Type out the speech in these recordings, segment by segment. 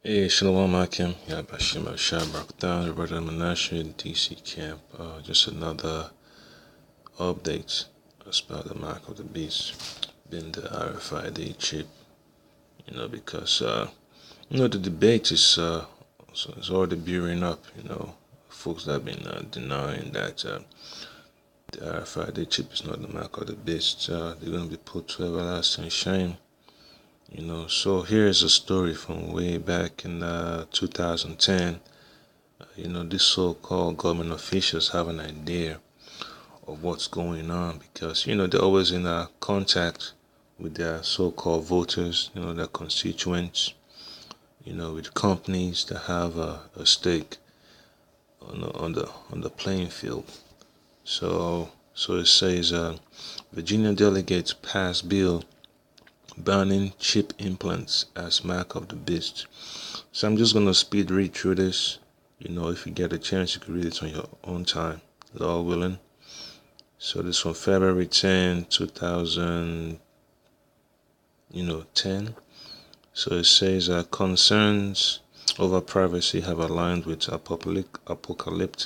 Hey, Shalom Akim. Yabashim Shabraktan, Brother Menashe, DC Camp. Just another update about the mark of the beast, being the Rfid chip. Because the debate is it's already building up. Folks that have been denying that the Rfid chip is not the mark of the beast. They're going to be put to everlasting shame. So here's a story from way back in 2010. These so-called government officials have an idea of what's going on because, they're always in contact with their so-called voters, their constituents, with companies that have a stake on the playing field. So it says Virginia delegates pass bill banning chip implants as mark of the beast. So I'm just gonna speed read through this. If you get a chance, you can read it on your own time, Lord willing. So this from February 10, 2010. So it says concerns over privacy have aligned with apocalyptic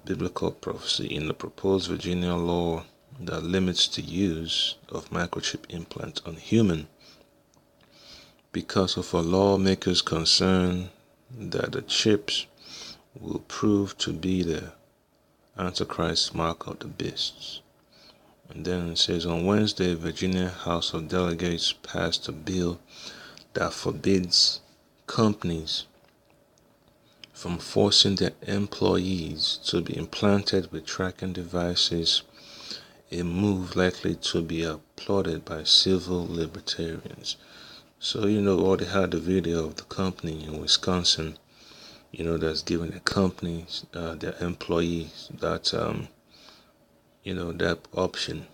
biblical prophecy in the proposed Virginia law that limits the use of microchip implants on humans because of a lawmaker's concern that the chips will prove to be the Antichrist mark of the beasts. And then it says on Wednesday, Virginia House of Delegates passed a bill that forbids companies from forcing their employees to be implanted with tracking devices, a move likely to be applauded by civil libertarians. So, already had the video of the company in Wisconsin, that's giving the companies, their employees that, that option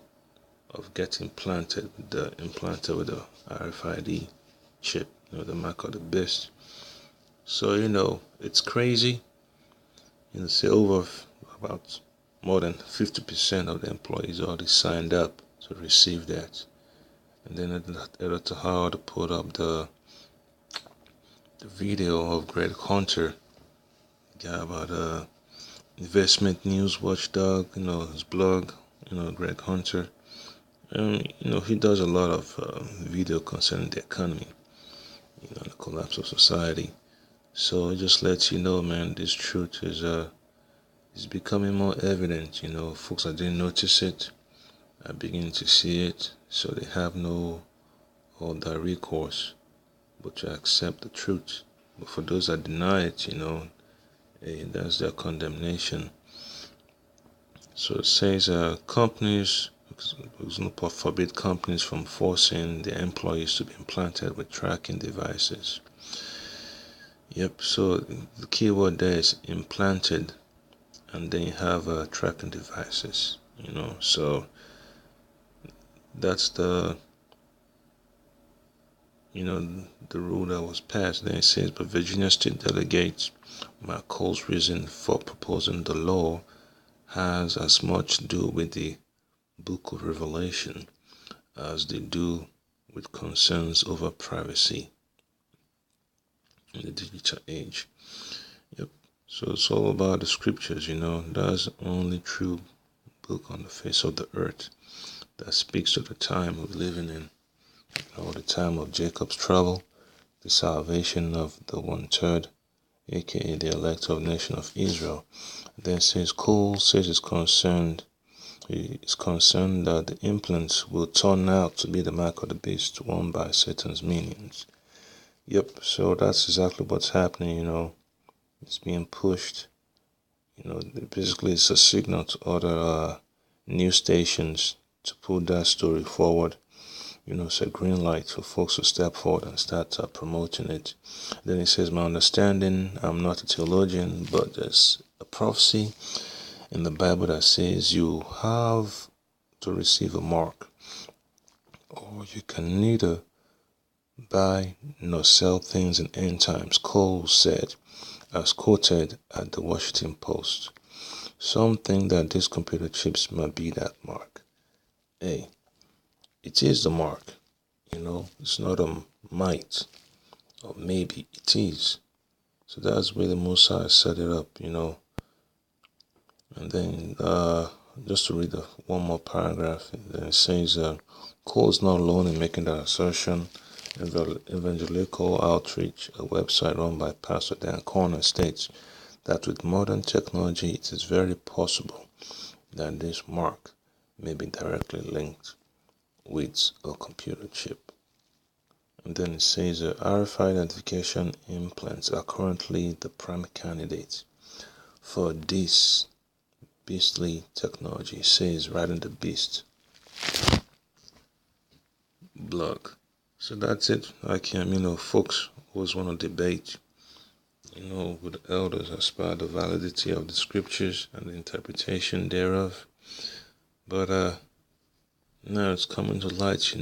of getting implanted with the RFID chip, the mark of the beast. So, it's crazy. Say over about more than 50% of the employees already signed up to receive that. And then Editor Howard put up the video of Greg Hunter, guy about investment news watchdog, his blog, Greg Hunter. And, he does a lot of video concerning the economy, the collapse of society. So it just lets you know, man, this truth is becoming more evident. Folks that didn't notice it are beginning to see it, so they have no other recourse but to accept the truth. But for those that deny it, that's their condemnation. So it says companies forbid companies from forcing their employees to be implanted with tracking devices. Yep, so the key word there is implanted, and then you have tracking devices, so that's the the rule that was passed. Then it says, but Virginia State Delegate McCall's reason for proposing the law has as much to do with the Book of Revelation as they do with concerns over privacy in the digital age. Yep. So it's all about the scriptures, That's the only true book on the face of the earth that speaks to the time we're living in. The time of Jacob's trouble, the salvation of the 1/3, aka the elect of nation of Israel. Then says Cole says he's concerned that the implants will turn out to be the mark of the beast worn by Satan's minions. Yep, so that's exactly what's happening, It's being pushed. Basically it's a signal to other news stations to put that story forward. It's a green light for folks to step forward and start promoting it. Then it says, my understanding, I'm not a theologian, but there's a prophecy in the Bible that says you have to receive a mark, or you can neither buy nor sell things in end times, Cole said, as quoted at the Washington Post. Some think that these computer chips might be that mark. Hey, it is the mark. It's not a might, or maybe it is. So that's where the Musa set it up, And then just to read one more paragraph, then it says, Cole is not alone in making that assertion. Evangelical Outreach, a website run by Pastor Dan Corner, states that with modern technology, it is very possible that this mark may be directly linked with a computer chip. And then it says Rfid identification implants are currently the prime candidates for this beastly technology. It says right in the Beast blog. So that's it. Folks always want to debate, with the elders as per the validity of the scriptures and the interpretation thereof. But now it's coming to light,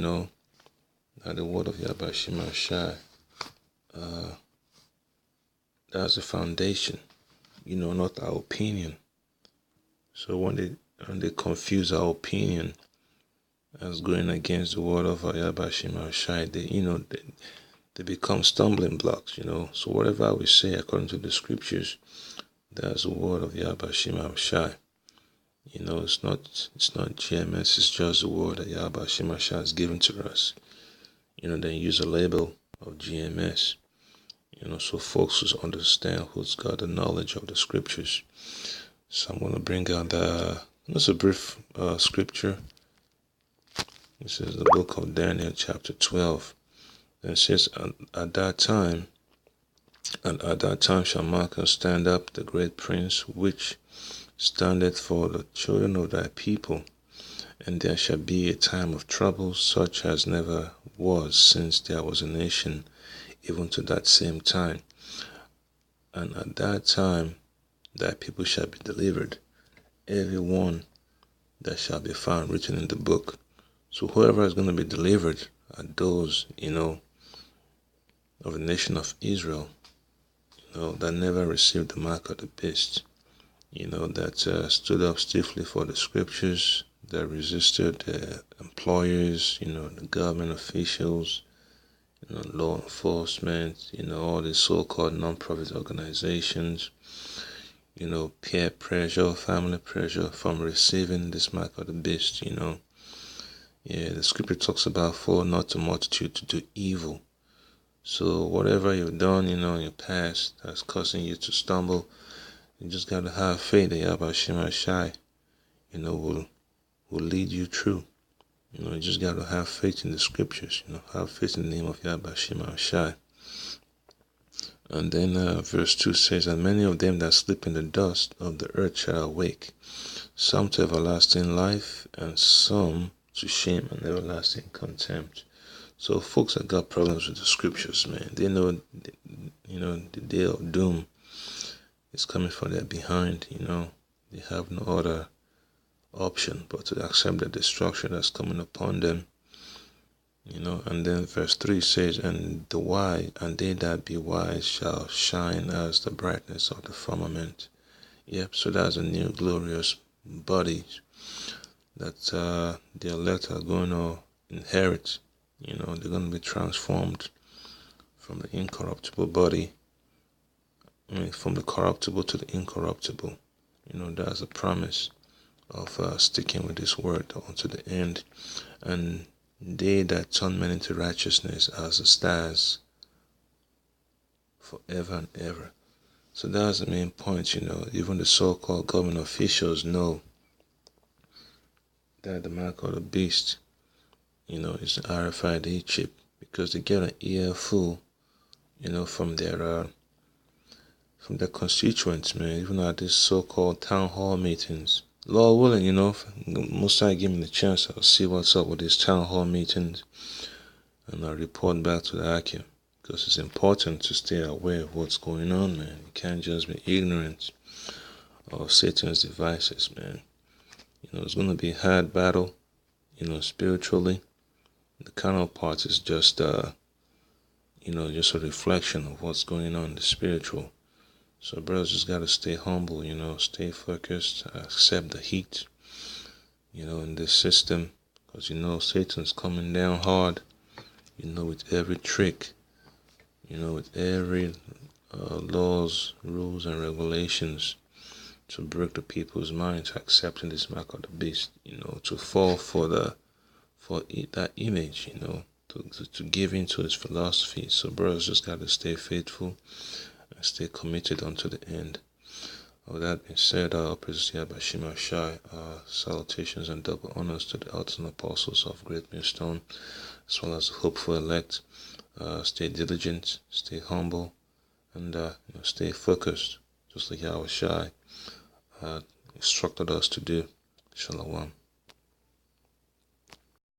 that the word of Yahweh Shai, that's the foundation, not our opinion. So when they confuse our opinion as going against the word of Yahweh Shai, they become stumbling blocks, So whatever we say according to the scriptures, that's the word of Yahweh Shai. It's not GMS, it's just the word that Yahweh Shai has given to us. Then use a label of GMS, so folks who understand who's got the knowledge of the scriptures. So I'm going to bring out just a brief scripture. This is the book of Daniel, chapter 12. And it says, at that time shall Michael stand up, the great prince, which standeth for the children of thy people. And there shall be a time of trouble, such as never was since there was a nation, even to that same time. And at that time thy people shall be delivered, every one that shall be found written in the book. So whoever is going to be delivered are those, of the nation of Israel, that never received the mark of the beast, that stood up stiffly for the scriptures, that resisted the employers, the government officials, law enforcement, all the so-called non-profit organizations, peer pressure, family pressure from receiving this mark of the beast, the scripture talks about for not the multitude to do evil. So whatever you've done, in your past that's causing you to stumble, you just got to have faith that Yahweh Shai, will lead you through. You just got to have faith in the scriptures, have faith in the name of Yahweh Shai. And then verse 2 says, and many of them that sleep in the dust of the earth shall awake, some to everlasting life, and some to shame and everlasting contempt. So folks that got problems with the scriptures, man, they know, the day of doom is coming for their behind, They have no other option but to accept the destruction that's coming upon them, And then verse 3 says, and they that be wise shall shine as the brightness of the firmament. Yep, so that's a new glorious body that the elect are going to inherit. They're going to be transformed from the incorruptible body, from the corruptible to the incorruptible. That's a promise of sticking with this word unto the end. And they that turn men into righteousness as the stars forever and ever. So that's the main point, Even the so-called government officials know that the mark of the beast, is the RFID chip, because they get an earful, from their constituents, man, even at these so-called town hall meetings. Lord willing, most I give me the chance, I'll see what's up with these town hall meetings, and I'll report back to the Akim, because it's important to stay aware of what's going on, man. You can't just be ignorant of Satan's devices, man. It's going to be a hard battle, spiritually. The carnal part is just, just a reflection of what's going on in the spiritual. So brothers just got to stay humble, stay focused, accept the heat, in this system, because Satan's coming down hard, with every trick, with every laws, rules, and regulations to break the people's minds to accepting this mark of the beast, to fall for that image, to give into his philosophy. So brothers just gotta stay faithful and stay committed unto the end. With that being said, praises to Yahweh Shai, salutations and double honors to the elders and apostles of Great Millstone, as well as the hopeful elect. Stay diligent, stay humble, and stay focused, just like Yahweh Shai instructed us to do. Shalom.